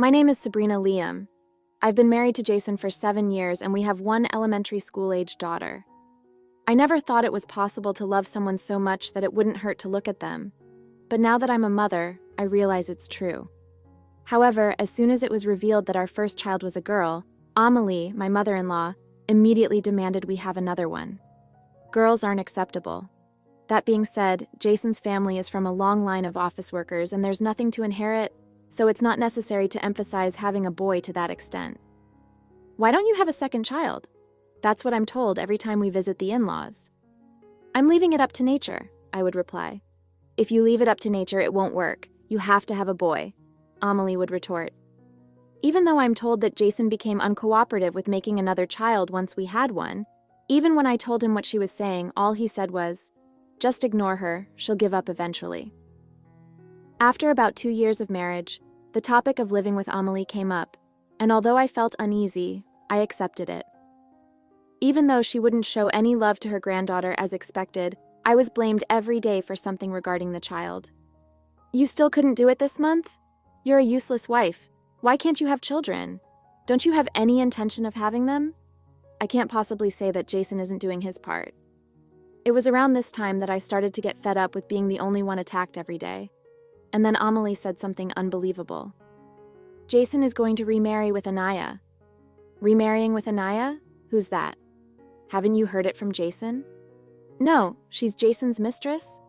My name is Sabrina Liam. I've been married to Jason for 7 years and we have one elementary school-aged daughter. I never thought it was possible to love someone so much that it wouldn't hurt to look at them. But now that I'm a mother, I realize it's true. However, as soon as it was revealed that our first child was a girl, Amelie, my mother-in-law, immediately demanded we have another one. Girls aren't acceptable. That being said, Jason's family is from a long line of office workers and there's nothing to inherit, so it's not necessary to emphasize having a boy to that extent. Why don't you have a second child? That's what I'm told every time we visit the in-laws. I'm leaving it up to nature, I would reply. If you leave it up to nature, it won't work. You have to have a boy, Amelie would retort. Even though I'm told that Jason became uncooperative with making another child once we had one, even when I told him what she was saying, all he said was, "Just ignore her, she'll give up eventually." After about 2 years of marriage, the topic of living with Amelie came up, and although I felt uneasy, I accepted it. Even though she wouldn't show any love to her granddaughter as expected, I was blamed every day for something regarding the child. "You still couldn't do it this month? You're a useless wife. Why can't you have children? Don't you have any intention of having them?" I can't possibly say that Jason isn't doing his part. It was around this time that I started to get fed up with being the only one attacked every day. And then Amelie said something unbelievable. "Jason is going to remarry with Anaya." "Remarrying with Anaya? Who's that? Haven't you heard it from Jason?" "No, she's Jason's mistress."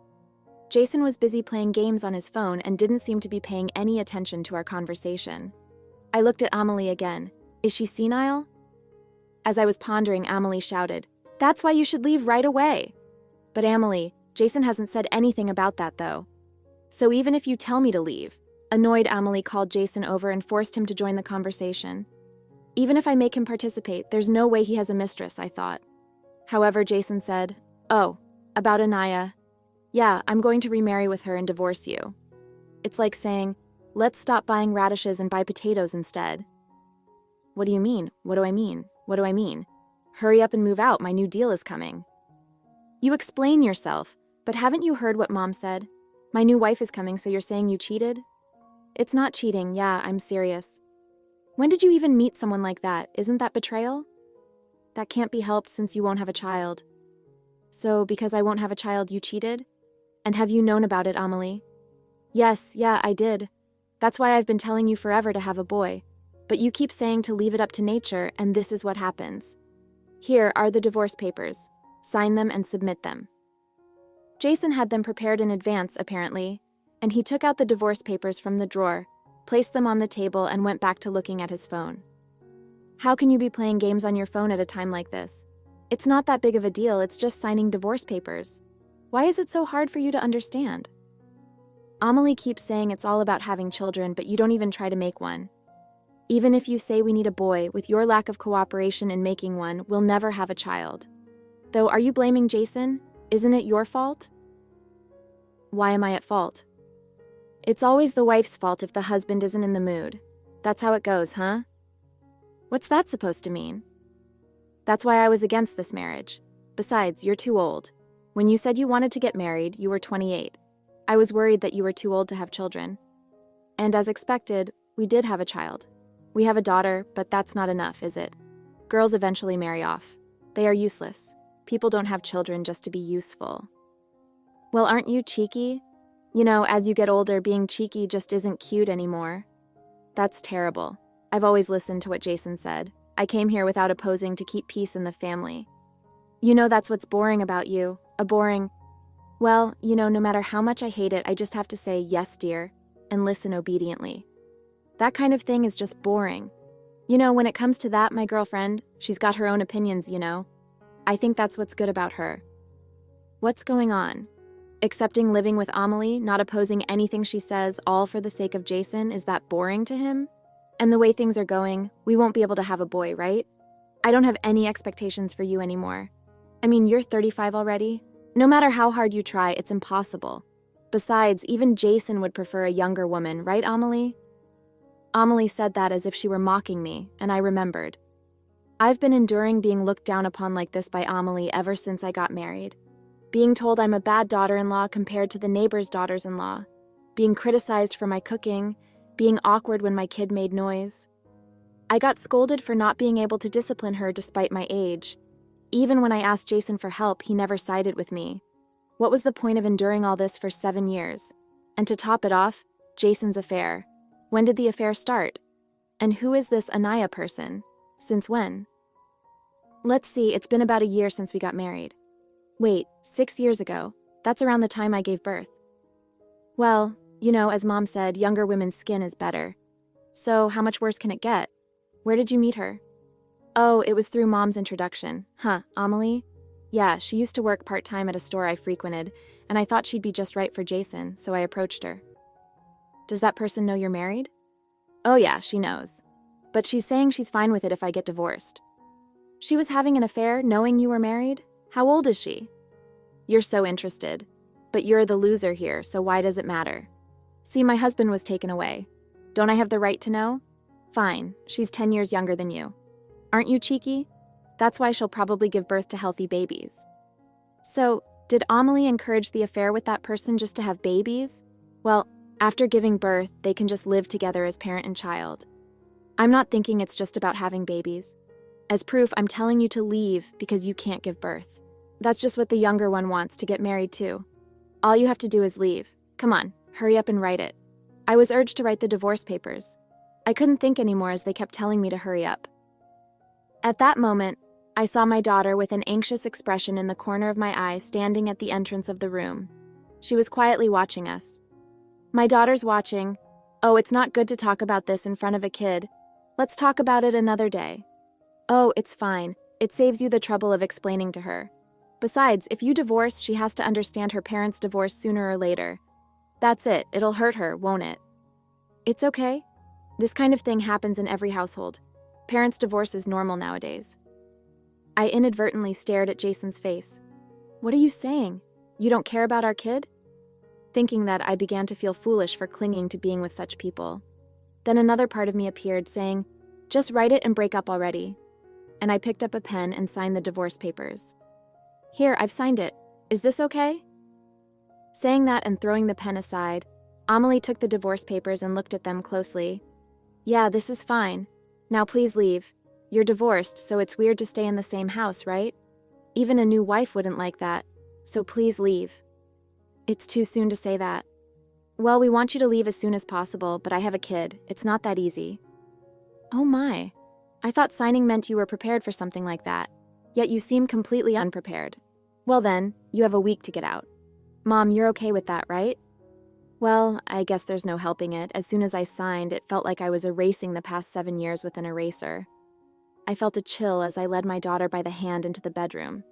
Jason was busy playing games on his phone and didn't seem to be paying any attention to our conversation. I looked at Amelie again. "Is she senile?" As I was pondering, Amelie shouted, "That's why you should leave right away." "But Amelie, Jason hasn't said anything about that though. So even if you tell me to leave," annoyed Amelie called Jason over and forced him to join the conversation. "Even if I make him participate, there's no way he has a mistress," I thought. However, Jason said, "Oh, about Anaya. Yeah, I'm going to remarry with her and divorce you." It's like saying, "Let's stop buying radishes and buy potatoes instead." What do you mean? What do I mean? What do I mean? Hurry up and move out, my new deal is coming. You explain yourself, but haven't you heard what Mom said? My new wife is coming, so you're saying you cheated? It's not cheating, yeah, I'm serious. When did you even meet someone like that? Isn't that betrayal? That can't be helped since you won't have a child. So, because I won't have a child, you cheated? And have you known about it, Amelie? Yes, yeah, I did. That's why I've been telling you forever to have a boy. But you keep saying to leave it up to nature, and this is what happens. Here are the divorce papers. Sign them and submit them. Jason had them prepared in advance, apparently, and he took out the divorce papers from the drawer, placed them on the table, and went back to looking at his phone. How can you be playing games on your phone at a time like this? It's not that big of a deal, it's just signing divorce papers. Why is it so hard for you to understand? Amelie keeps saying it's all about having children, but you don't even try to make one. Even if you say we need a boy, with your lack of cooperation in making one, we'll never have a child. Though, are you blaming Jason? Isn't it your fault? Why am I at fault? It's always the wife's fault if the husband isn't in the mood. That's how it goes, huh? What's that supposed to mean? That's why I was against this marriage. Besides, you're too old. When you said you wanted to get married, you were 28. I was worried that you were too old to have children. And as expected, we did have a child. We have a daughter, but that's not enough, is it? Girls eventually marry off. They are useless. People don't have children just to be useful. Well, aren't you cheeky? You know, as you get older, being cheeky just isn't cute anymore. That's terrible. I've always listened to what Jason said. I came here without opposing to keep peace in the family. You know, that's what's boring about you. Well, you know, no matter how much I hate it, I just have to say, "Yes, dear," and listen obediently. That kind of thing is just boring. You know, when it comes to that, my girlfriend, she's got her own opinions, you know. I think that's what's good about her. What's going on? Accepting living with Amelie, not opposing anything she says, all for the sake of Jason, is that boring to him? And the way things are going, we won't be able to have a boy, right? I don't have any expectations for you anymore. I mean, you're 35 already. No matter how hard you try, it's impossible. Besides, even Jason would prefer a younger woman, right, Amelie? Amelie said that as if she were mocking me, and I remembered. I've been enduring being looked down upon like this by Amelie ever since I got married. Being told I'm a bad daughter-in-law compared to the neighbor's daughters-in-law. Being criticized for my cooking. being awkward when my kid made noise. I got scolded for not being able to discipline her despite my age. Even when I asked Jason for help, he never sided with me. What was the point of enduring all this for 7 years? And to top it off, Jason's affair. When did the affair start? And who is this Anaya person? Since when? Let's see, it's been about a year since we got married. Wait, 6 years ago. That's around the time I gave birth. Well, as Mom said, younger women's skin is better. So how much worse can it get? Where did you meet her? Oh, it was through Mom's introduction. Huh, Amelie? Yeah, she used to work part-time at a store I frequented, and I thought she'd be just right for Jason, so I approached her. Does that person know you're married? Oh yeah, she knows. But she's saying she's fine with it if I get divorced. She was having an affair knowing you were married? How old is she? You're so interested. But you're the loser here, so why does it matter? See, my husband was taken away. Don't I have the right to know? Fine, she's 10 years younger than you. Aren't you cheeky? That's why she'll probably give birth to healthy babies. So, did Amelie encourage the affair with that person just to have babies? Well, after giving birth, they can just live together as parent and child. I'm not thinking it's just about having babies. As proof, I'm telling you to leave because you can't give birth. That's just what the younger one wants, to get married too. All you have to do is leave. Come on, hurry up and write it. I was urged to write the divorce papers. I couldn't think anymore as they kept telling me to hurry up. At that moment, I saw my daughter with an anxious expression in the corner of my eye standing at the entrance of the room. She was quietly watching us. My daughter's watching. Oh, it's not good to talk about this in front of a kid. Let's talk about it another day. Oh, it's fine. It saves you the trouble of explaining to her. Besides, if you divorce, she has to understand her parents' divorce sooner or later. That's it. It'll hurt her, won't it? It's okay. This kind of thing happens in every household. Parents' divorce is normal nowadays. I inadvertently stared at Jason's face. What are you saying? You don't care about our kid? Thinking that, I began to feel foolish for clinging to being with such people. Then another part of me appeared, saying, just write it and break up already. And I picked up a pen and signed the divorce papers. Here, I've signed it. Is this okay? Saying that and throwing the pen aside, Amelie took the divorce papers and looked at them closely. Yeah, this is fine. Now please leave. You're divorced, so it's weird to stay in the same house, right? Even a new wife wouldn't like that, so please leave. It's too soon to say that. Well, we want you to leave as soon as possible, but I have a kid. It's not that easy. Oh my. I thought signing meant you were prepared for something like that. Yet you seem completely unprepared. Well then, you have a week to get out. Mom, you're okay with that, right? Well, I guess there's no helping it. As soon as I signed, it felt like I was erasing the past 7 years with an eraser. I felt a chill as I led my daughter by the hand into the bedroom.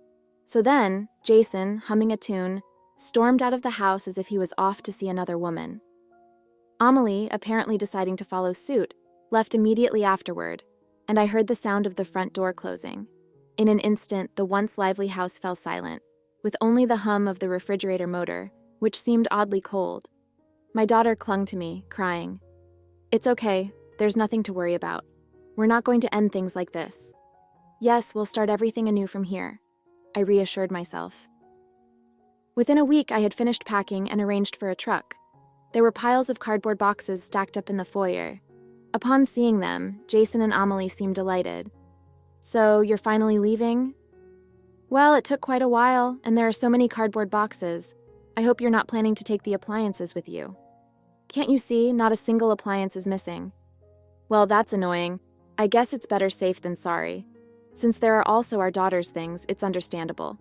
So then, Jason, humming a tune, stormed out of the house as if he was off to see another woman. Amelie, apparently deciding to follow suit, left immediately afterward, and I heard the sound of the front door closing. In an instant, the once lively house fell silent, with only the hum of the refrigerator motor, which seemed oddly cold. My daughter clung to me, crying. It's okay, there's nothing to worry about. We're not going to end things like this. Yes, we'll start everything anew from here, I reassured myself. Within a week, I had finished packing and arranged for a truck. There were piles of cardboard boxes stacked up in the foyer. Upon seeing them, Jason and Amelie seemed delighted. So, you're finally leaving? Well, it took quite a while, and there are so many cardboard boxes. I hope you're not planning to take the appliances with you. Can't you see, not a single appliance is missing? Well, that's annoying. I guess it's better safe than sorry. Since there are also our daughter's things, it's understandable.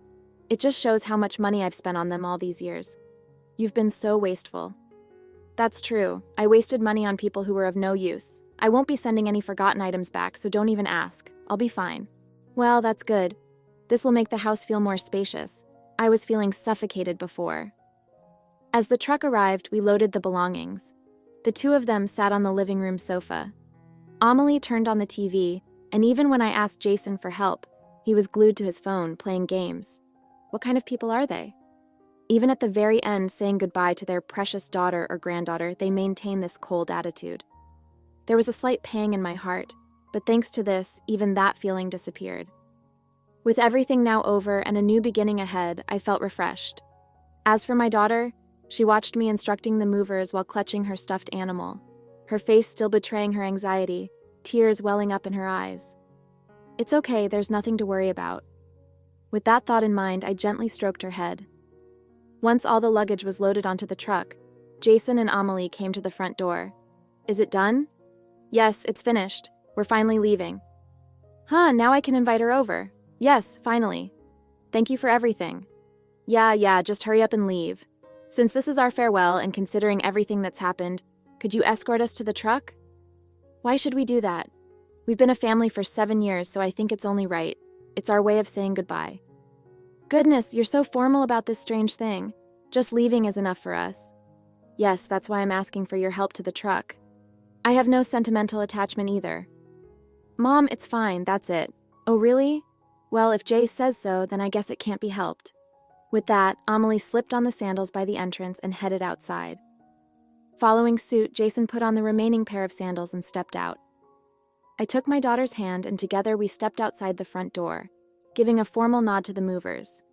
It just shows how much money I've spent on them all these years. You've been so wasteful. That's true. I wasted money on people who were of no use. I won't be sending any forgotten items back, so don't even ask. I'll be fine. Well, that's good. This will make the house feel more spacious. I was feeling suffocated before. As the truck arrived, we loaded the belongings. The two of them sat on the living room sofa. Amelie turned on the TV, and even when I asked Jason for help, he was glued to his phone, playing games. What kind of people are they? Even at the very end, saying goodbye to their precious daughter or granddaughter, they maintain this cold attitude. There was a slight pang in my heart, but thanks to this, even that feeling disappeared. With everything now over and a new beginning ahead, I felt refreshed. As for my daughter, she watched me instructing the movers while clutching her stuffed animal. her face still betraying her anxiety, tears welling up in her eyes. "It's okay, there's nothing to worry about." With that thought in mind, I gently stroked her head. Once all the luggage was loaded onto the truck, Jason and Amelie came to the front door. "Is it done?" "Yes, it's finished. We're finally leaving." "Huh, now I can invite her over." "Yes, finally." "Thank you for everything." Yeah, just hurry up and leave. Since this is our farewell and considering everything that's happened, could you escort us to the truck?" "Why should we do that? We've been a family for 7 years, so I think it's only right. It's our way of saying goodbye." "Goodness, you're so formal about this strange thing. Just leaving is enough for us." "Yes, that's why I'm asking for your help to the truck. I have no sentimental attachment either." "Mom, it's fine, that's it." "Oh, really? Well, if Jay says so, then I guess it can't be helped." With that, Amelie slipped on the sandals by the entrance and headed outside. Following suit, Jason put on the remaining pair of sandals and stepped out. I took my daughter's hand and together we stepped outside the front door, giving a formal nod to the movers.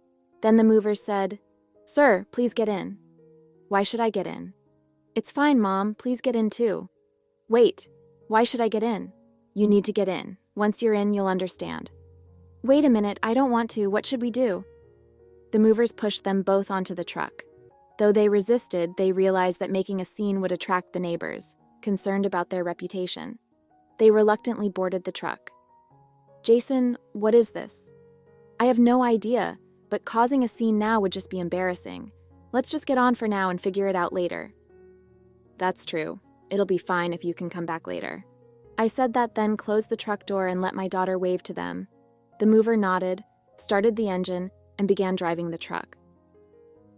Then the movers said, "Sir, please get in." "Why should I get in?" "It's fine, Mom, please get in too." "Wait, why should I get in?" "You need to get in. Once you're in, you'll understand." "Wait a minute, I don't want to. What should we do?" The movers pushed them both onto the truck. Though they resisted, they realized that making a scene would attract the neighbors, concerned about their reputation. They reluctantly boarded the truck. "Jason, what is this?" "I have no idea, but causing a scene now would just be embarrassing. Let's just get on for now and figure it out later." "That's true. It'll be fine if you can come back later." I said that, then closed the truck door and let my daughter wave to them. The mover nodded, started the engine, and began driving the truck.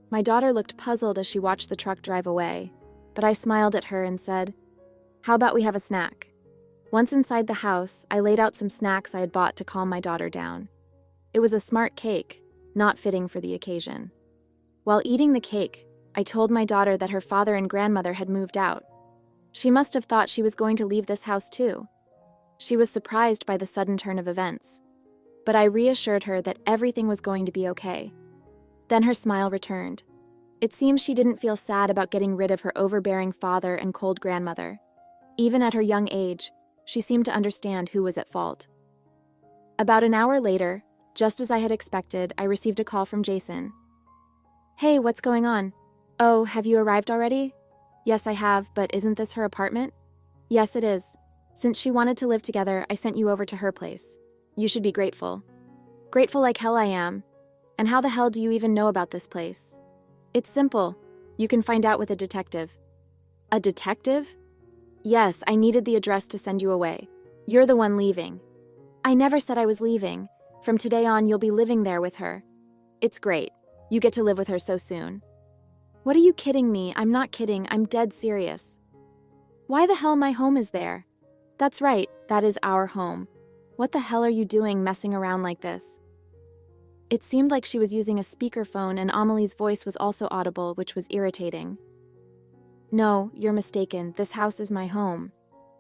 My daughter looked puzzled as she watched the truck drive away, but I smiled at her and said, "How about we have a snack?" Once inside the house, I laid out some snacks I had bought to calm my daughter down. It was a smart cake, not fitting for the occasion. While eating the cake, I told my daughter that her father and grandmother had moved out. She must have thought she was going to leave this house too. She was surprised by the sudden turn of events, but I reassured her that everything was going to be okay. Then her smile returned. It seems she didn't feel sad about getting rid of her overbearing father and cold grandmother. Even at her young age, she seemed to understand who was at fault. About an hour later, just as I had expected, I received a call from Jason. "Hey, what's going on?" "Oh, have you arrived already?" "Yes, I have, but isn't this her apartment?" "Yes, it is. Since she wanted to live together, I sent you over to her place. You should be grateful." "Grateful like hell I am. And how the hell do you even know about this place?" "It's simple. You can find out with a detective." "A detective?" "Yes, I needed the address to send you away. You're the one leaving." "I never said I was leaving. From today on, you'll be living there with her." "It's great. You get to live with her so soon." "What are you kidding me? I'm not kidding. I'm dead serious." "Why the hell my home is there?" "That's right. That is our home. What the hell are you doing messing around like this?" It seemed like she was using a speakerphone and Amelie's voice was also audible, which was irritating. "No, you're mistaken. This house is my home."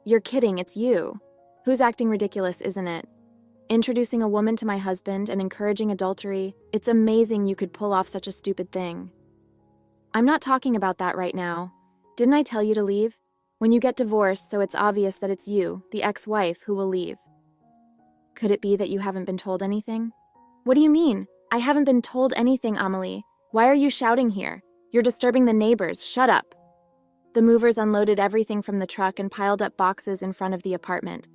"You're kidding. It's you." "Who's acting ridiculous, isn't it? Introducing a woman to my husband and encouraging adultery. It's amazing you could pull off such a stupid thing." "I'm not talking about that right now. Didn't I tell you to leave? When you get divorced, so it's obvious that it's you, the ex-wife, who will leave." "Could it be that you haven't been told anything?" "What do you mean? I haven't been told anything, Amelie. Why are you shouting here? You're disturbing the neighbors. Shut up." The movers unloaded everything from the truck and piled up boxes in front of the apartment.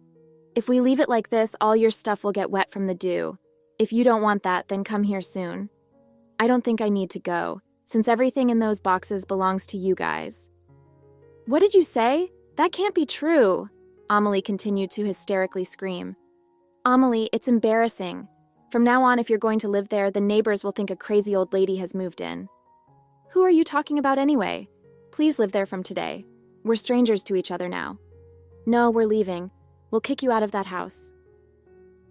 "If we leave it like this, all your stuff will get wet from the dew. If you don't want that, then come here soon." "I don't think I need to go, since everything in those boxes belongs to you guys." "What did you say? That can't be true," Amelie continued to hysterically scream. "Amelie, it's embarrassing. From now on, if you're going to live there, the neighbors will think a crazy old lady has moved in." "Who are you talking about anyway? Please live there from today. We're strangers to each other now." "No, we're leaving. We'll kick you out of that house."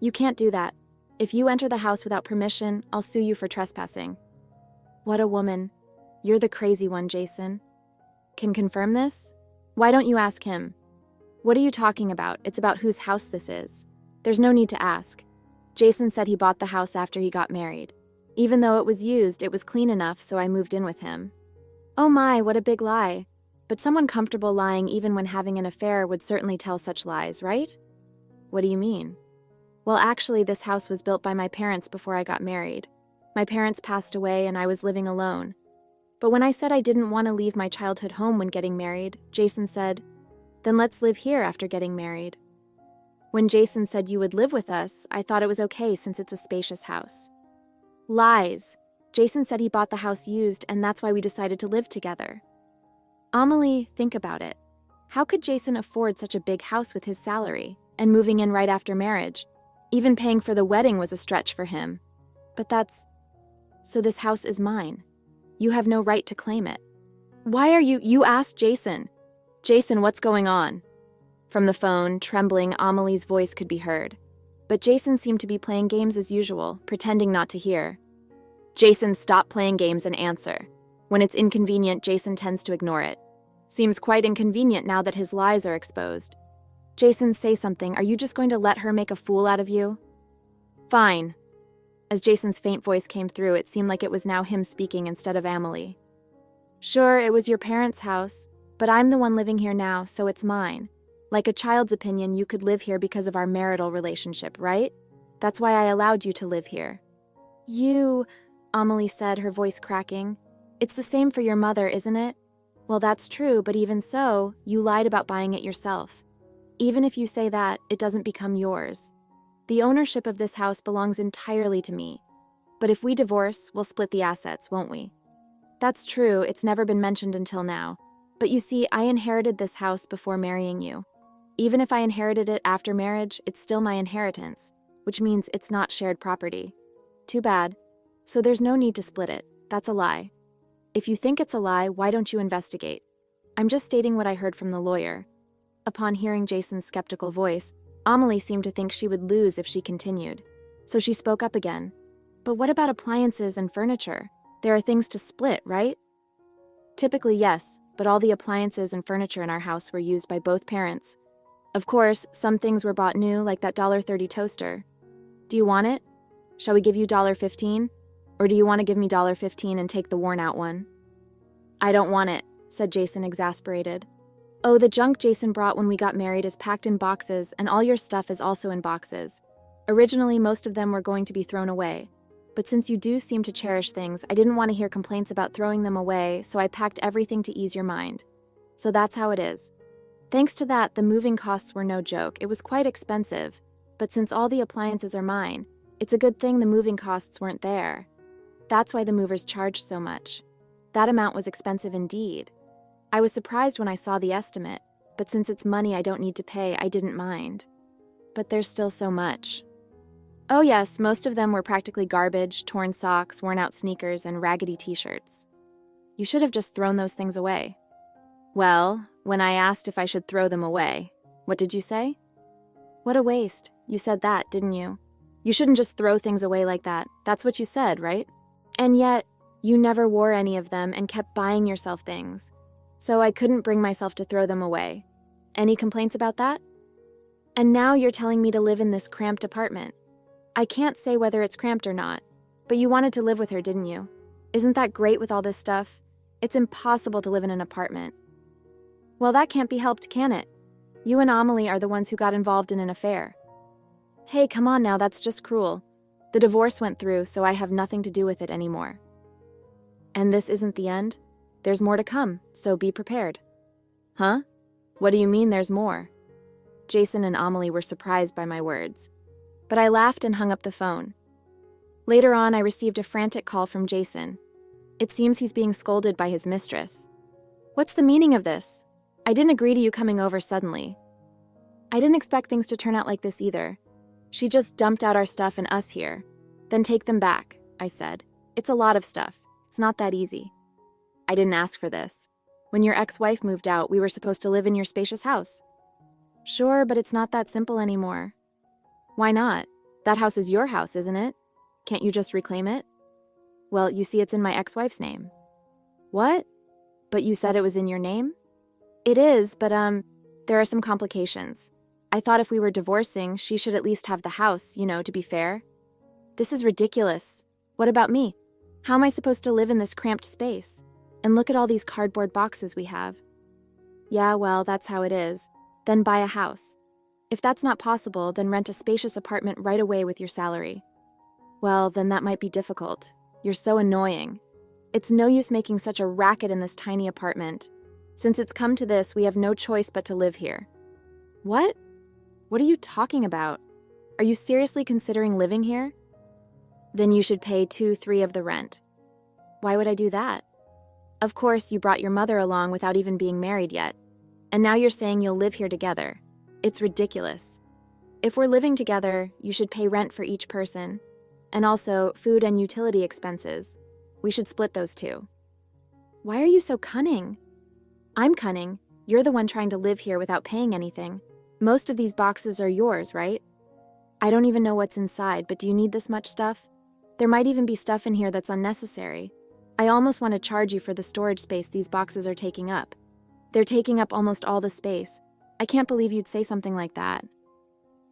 "You can't do that. If you enter the house without permission, I'll sue you for trespassing." "What a woman. You're the crazy one, Jason." "Can confirm this?" "Why don't you ask him?" "What are you talking about? It's about whose house this is. There's no need to ask. Jason said he bought the house after he got married. Even though it was used, it was clean enough, so I moved in with him." "Oh my, what a big lie. but someone comfortable lying even when having an affair would certainly tell such lies, right? What do you mean? Well, actually, this house was built by my parents before I got married. My parents passed away and I was living alone. But when I said I didn't want to leave my childhood home when getting married, Jason said, "Then let's live here after getting married." When Jason said you would live with us, I thought it was okay since it's a spacious house. Lies. Jason said he bought the house used and that's why we decided to live together. Amelie, think about it. How could Jason afford such a big house with his salary and moving in right after marriage? Even paying for the wedding was a stretch for him. But so this house is mine. You have no right to claim it. Why are you asked Jason. Jason, what's going on? From the phone, trembling, Amelie's voice could be heard. But Jason seemed to be playing games as usual, pretending not to hear. Jason, stop playing games and answer. When it's inconvenient, Jason tends to ignore it. Seems quite inconvenient now that his lies are exposed. Jason, say something. Are you just going to let her make a fool out of you? Fine. As Jason's faint voice came through, it seemed like it was now him speaking instead of Amelie. Sure, it was your parents' house, but I'm the one living here now, so it's mine. Like a child's opinion, you could live here because of our marital relationship, right? That's why I allowed you to live here. You, Amelie said, her voice cracking. It's the same for your mother, isn't it? Well, that's true, but even so, you lied about buying it yourself. Even if you say that, it doesn't become yours. The ownership of this house belongs entirely to me. But if we divorce, we'll split the assets, won't we? That's true, it's never been mentioned until now. But you see, I inherited this house before marrying you. Even if I inherited it after marriage, it's still my inheritance, which means it's not shared property. Too bad. So there's no need to split it. That's a lie. If you think it's a lie, why don't you investigate? I'm just stating what I heard from the lawyer. Upon hearing Jason's skeptical voice, Amelie seemed to think she would lose if she continued. So she spoke up again. But what about appliances and furniture? There are things to split, right? Typically, yes, but all the appliances and furniture in our house were used by both parents. Of course, some things were bought new, like that $1.30 toaster. Do you want it? Shall we give you $1.15? Or do you want to give me $1.15 and take the worn-out one? I don't want it, said Jason, exasperated. Oh, the junk Jason brought when we got married is packed in boxes, and all your stuff is also in boxes. Originally, most of them were going to be thrown away. But since you do seem to cherish things, I didn't want to hear complaints about throwing them away, so I packed everything to ease your mind. So that's how it is. Thanks to that, the moving costs were no joke. It was quite expensive. But since all the appliances are mine, it's a good thing the moving costs weren't there. That's why the movers charged so much. That amount was expensive indeed. I was surprised when I saw the estimate, but since it's money I don't need to pay, I didn't mind. But there's still so much. Oh yes, most of them were practically garbage, torn socks, worn-out sneakers, and raggedy t-shirts. You should have just thrown those things away. Well, when I asked if I should throw them away, what did you say? What a waste. You said that, didn't you? You shouldn't just throw things away like that. That's what you said, right? And yet, you never wore any of them and kept buying yourself things. So I couldn't bring myself to throw them away. Any complaints about that? And now you're telling me to live in this cramped apartment. I can't say whether it's cramped or not, but you wanted to live with her, didn't you? Isn't that great with all this stuff? It's impossible to live in an apartment. Well, that can't be helped, can it? You and Amelie are the ones who got involved in an affair. Hey, come on now, that's just cruel. The divorce went through, so I have nothing to do with it anymore. And this isn't the end? There's more to come, so be prepared. Huh? What do you mean there's more? Jason and Amelie were surprised by my words. But I laughed and hung up the phone. Later on, I received a frantic call from Jason. It seems he's being scolded by his mistress. What's the meaning of this? I didn't agree to you coming over suddenly. I didn't expect things to turn out like this either. She just dumped out our stuff and us here. Then take them back, I said. It's a lot of stuff. It's not that easy. I didn't ask for this. When your ex-wife moved out, we were supposed to live in your spacious house. Sure, but it's not that simple anymore. Why not? That house is your house, isn't it? Can't you just reclaim it? Well, you see it's in my ex-wife's name. What? But you said it was in your name? It is, but there are some complications. I thought if we were divorcing, she should at least have the house, to be fair. This is ridiculous. What about me? How am I supposed to live in this cramped space? And look at all these cardboard boxes we have. Yeah, well, that's how it is. Then buy a house. If that's not possible, then rent a spacious apartment right away with your salary. Well, then that might be difficult. You're so annoying. It's no use making such a racket in this tiny apartment. Since it's come to this, we have no choice but to live here. What? What are you talking about? Are you seriously considering living here? Then you should pay 2/3 of the rent. Why would I do that? Of course, you brought your mother along without even being married yet. And now you're saying you'll live here together. It's ridiculous. If we're living together, you should pay rent for each person. And also, food and utility expenses. We should split those too. Why are you so cunning? I'm cunning. You're the one trying to live here without paying anything. Most of these boxes are yours, right? I don't even know what's inside, but do you need this much stuff? There might even be stuff in here that's unnecessary. I almost want to charge you for the storage space these boxes are taking up. They're taking up almost all the space. I can't believe you'd say something like that.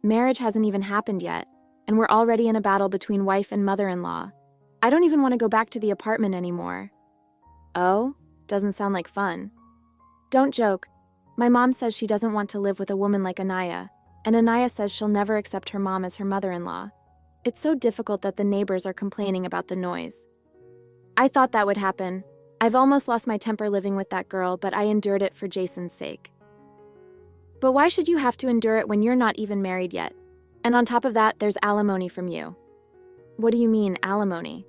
Marriage hasn't even happened yet, and we're already in a battle between wife and mother-in-law. I don't even want to go back to the apartment anymore. Oh? Doesn't sound like fun. Don't joke. My mom says she doesn't want to live with a woman like Anaya, and Anaya says she'll never accept her mom as her mother-in-law. It's so difficult that the neighbors are complaining about the noise. I thought that would happen. I've almost lost my temper living with that girl, but I endured it for Jason's sake. But why should you have to endure it when you're not even married yet? And on top of that, there's alimony from you. What do you mean, alimony?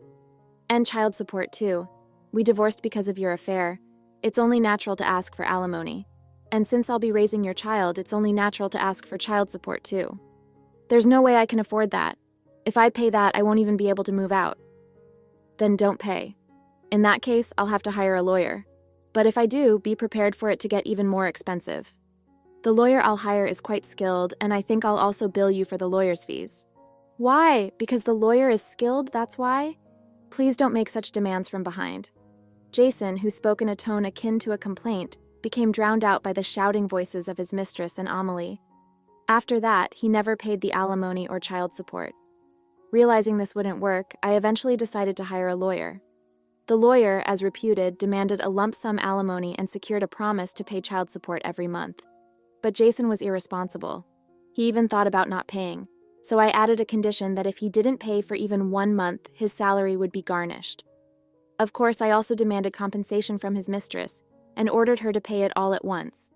And child support, too. We divorced because of your affair. It's only natural to ask for alimony. And since I'll be raising your child, it's only natural to ask for child support, too. There's no way I can afford that. If I pay that, I won't even be able to move out. Then don't pay. In that case, I'll have to hire a lawyer. But if I do, be prepared for it to get even more expensive. The lawyer I'll hire is quite skilled, and I think I'll also bill you for the lawyer's fees. Why? Because the lawyer is skilled, that's why? Please don't make such demands from behind. Jason, who spoke in a tone akin to a complaint, became drowned out by the shouting voices of his mistress and Amelie. After that, he never paid the alimony or child support. Realizing this wouldn't work, I eventually decided to hire a lawyer. The lawyer, as reputed, demanded a lump sum alimony and secured a promise to pay child support every month. But Jason was irresponsible. He even thought about not paying, so I added a condition that if he didn't pay for even 1 month, his salary would be garnished. Of course, I also demanded compensation from his mistress and ordered her to pay it all at once.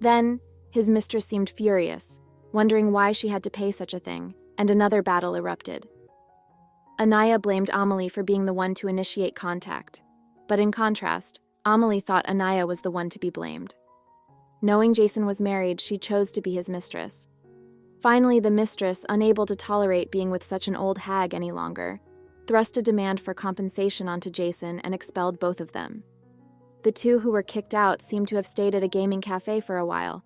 Then, his mistress seemed furious, wondering why she had to pay such a thing, and another battle erupted. Anaya blamed Amelie for being the one to initiate contact, but in contrast, Amelie thought Anaya was the one to be blamed. Knowing Jason was married, she chose to be his mistress. Finally, the mistress, unable to tolerate being with such an old hag any longer, thrust a demand for compensation onto Jason and expelled both of them. The two who were kicked out seemed to have stayed at a gaming cafe for a while,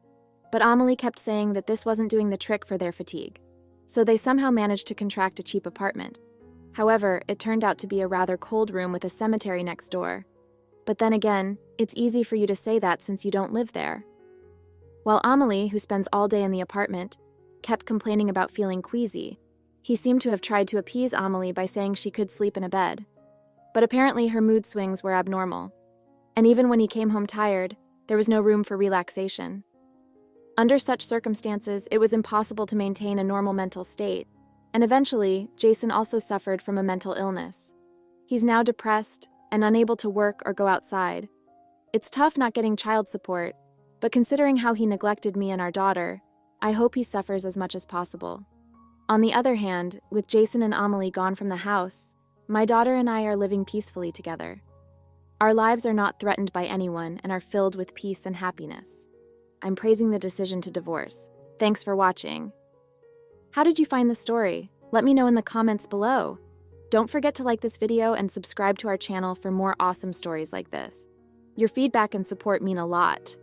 but Amelie kept saying that this wasn't doing the trick for their fatigue, so they somehow managed to contract a cheap apartment. However, it turned out to be a rather cold room with a cemetery next door. But then again, it's easy for you to say that since you don't live there. While Amelie, who spends all day in the apartment, kept complaining about feeling queasy, he seemed to have tried to appease Amelie by saying she could sleep in a bed. But apparently her mood swings were abnormal. And even when he came home tired, there was no room for relaxation. Under such circumstances, it was impossible to maintain a normal mental state, and eventually, Jason also suffered from a mental illness. He's now depressed and unable to work or go outside. It's tough not getting child support, but considering how he neglected me and our daughter, I hope he suffers as much as possible. On the other hand, with Jason and Amelie gone from the house, my daughter and I are living peacefully together. Our lives are not threatened by anyone and are filled with peace and happiness. I'm praising the decision to divorce. Thanks for watching. How did you find the story? Let me know in the comments below. Don't forget to like this video and subscribe to our channel for more awesome stories like this. Your feedback and support mean a lot.